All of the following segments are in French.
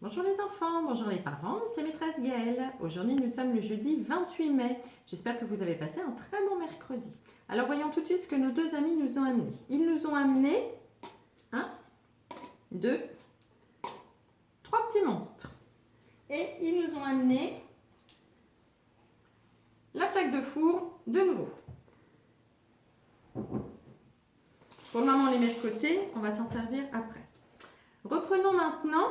Bonjour les enfants, bonjour les parents, c'est maîtresse Gaëlle. Aujourd'hui nous sommes le jeudi 28 mai. J'espère que vous avez passé un très bon mercredi. Alors voyons tout de suite ce que nos deux amis nous ont amené. Ils nous ont amené 1, 2, 3 petits monstres. Et ils nous ont amené la plaque de four de nouveau. Pour le moment on les met de côté, on va s'en servir après. Reprenons maintenant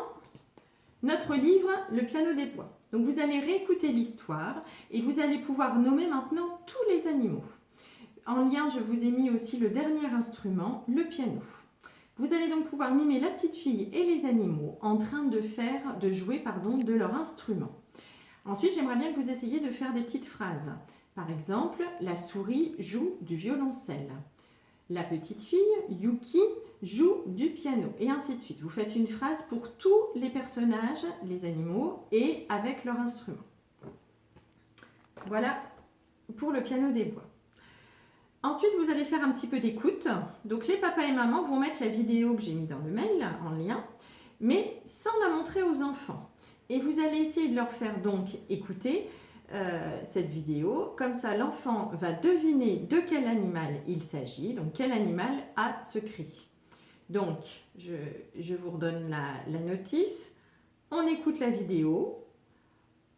notre livre, Le piano des bois. Donc vous allez réécouter l'histoire et vous allez pouvoir nommer maintenant tous les animaux. En lien, je vous ai mis aussi le dernier instrument, le piano. Vous allez donc pouvoir mimer la petite fille et les animaux en train de jouer de leur instrument. Ensuite, j'aimerais bien que vous essayiez de faire des petites phrases. Par exemple, la souris joue du violoncelle. La petite fille, Yuki, joue du piano, et ainsi de suite. Vous faites une phrase pour tous les personnages, les animaux, et avec leur instrument. Voilà pour le piano des bois. Ensuite, vous allez faire un petit peu d'écoute. Donc, les papas et mamans vont mettre la vidéo que j'ai mis dans le mail, en lien, mais sans la montrer aux enfants. Et vous allez essayer de leur faire donc écouter cette vidéo. Comme ça, l'enfant va deviner de quel animal il s'agit, donc quel animal a ce cri. Donc, je vous redonne la notice. On écoute la vidéo,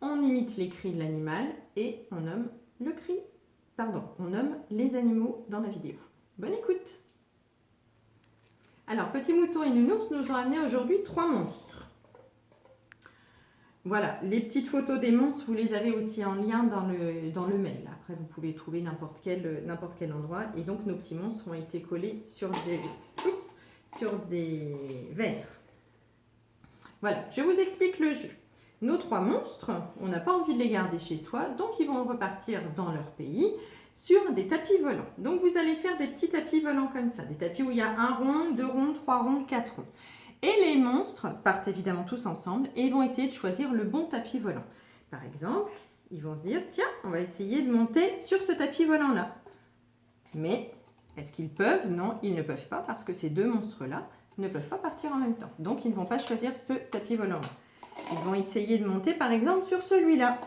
on imite les cris de l'animal et on nomme on nomme les animaux dans la vidéo. Bonne écoute! Alors, Petit Mouton et Nounours nous ont amené aujourd'hui 3 monstres. Voilà, les petites photos des monstres, vous les avez aussi en lien dans le mail. Après, vous pouvez trouver n'importe quel endroit. Et donc, nos petits monstres ont été collés sur des verres. Voilà, je vous explique le jeu. Nos 3 monstres, on n'a pas envie de les garder chez soi, donc ils vont repartir dans leur pays sur des tapis volants. Donc, vous allez faire des petits tapis volants comme ça, des tapis où il y a 1 rond, 2 ronds, 3 ronds, 4 ronds. Et les monstres partent évidemment tous ensemble et ils vont essayer de choisir le bon tapis volant. Par exemple, ils vont dire, tiens, on va essayer de monter sur ce tapis volant-là. Mais est-ce qu'ils peuvent? Non, ils ne peuvent pas parce que ces 2 monstres-là ne peuvent pas partir en même temps. Donc, ils ne vont pas choisir ce tapis volant-là. Ils vont essayer de monter, par exemple, sur celui-là.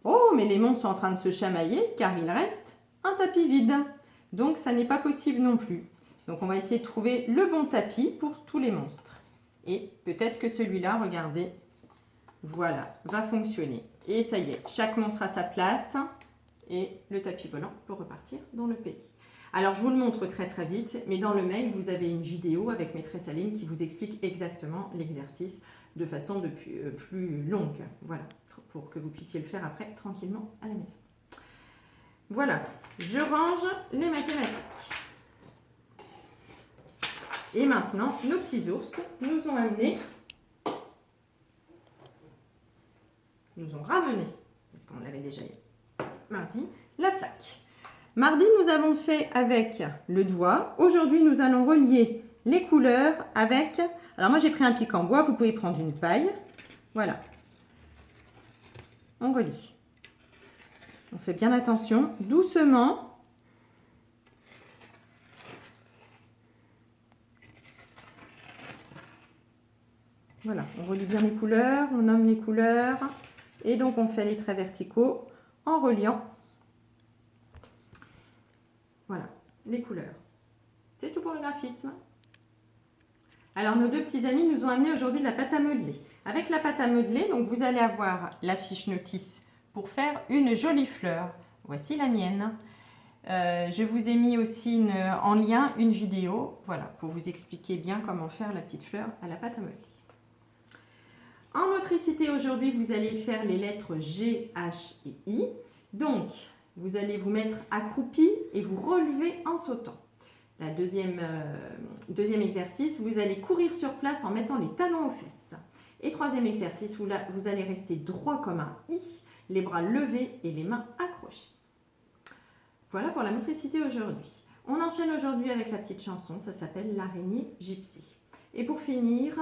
Oh, mais les monstres sont en train de se chamailler car il reste un tapis vide. Donc, ça n'est pas possible non plus. Donc, on va essayer de trouver le bon tapis pour tous les monstres. Et peut-être que celui-là, regardez, voilà, va fonctionner. Et ça y est, chaque monstre a sa place et le tapis volant peut repartir dans le pays. Alors, je vous le montre très très vite, mais dans le mail, vous avez une vidéo avec maîtresse Aline qui vous explique exactement l'exercice de façon plus longue. Voilà, pour que vous puissiez le faire après tranquillement à la maison. Voilà, je range les mathématiques. Et maintenant, nos petits ours nous ont ramené, parce qu'on l'avait déjà mardi, la plaque. Mardi, nous avons fait avec le doigt. Aujourd'hui, nous allons relier les couleurs avec... Alors moi, j'ai pris un pic en bois, vous pouvez prendre une paille. Voilà. On relie. On fait bien attention, doucement. Voilà, on relie bien les couleurs, on nomme les couleurs. Et donc, on fait les traits verticaux en reliant. Voilà, les couleurs. C'est tout pour le graphisme. Alors, nos 2 petits amis nous ont amené aujourd'hui de la pâte à modeler. Avec la pâte à modeler, donc vous allez avoir la fiche notice pour faire une jolie fleur. Voici la mienne. Je vous ai mis aussi en lien une vidéo, voilà, pour vous expliquer bien comment faire la petite fleur à la pâte à modeler. En motricité, aujourd'hui, vous allez faire les lettres G, H et I. Donc, vous allez vous mettre accroupi et vous relever en sautant. Le deuxième exercice, vous allez courir sur place en mettant les talons aux fesses. Et 3e exercice, vous allez rester droit comme un I, les bras levés et les mains accrochées. Voilà pour la motricité aujourd'hui. On enchaîne aujourd'hui avec la petite chanson, ça s'appelle L'araignée gypsy. Et pour finir,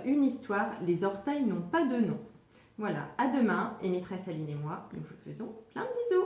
une histoire, les orteils n'ont pas de nom. Voilà, à demain, et maîtresse Aline et moi, nous vous faisons plein de bisous.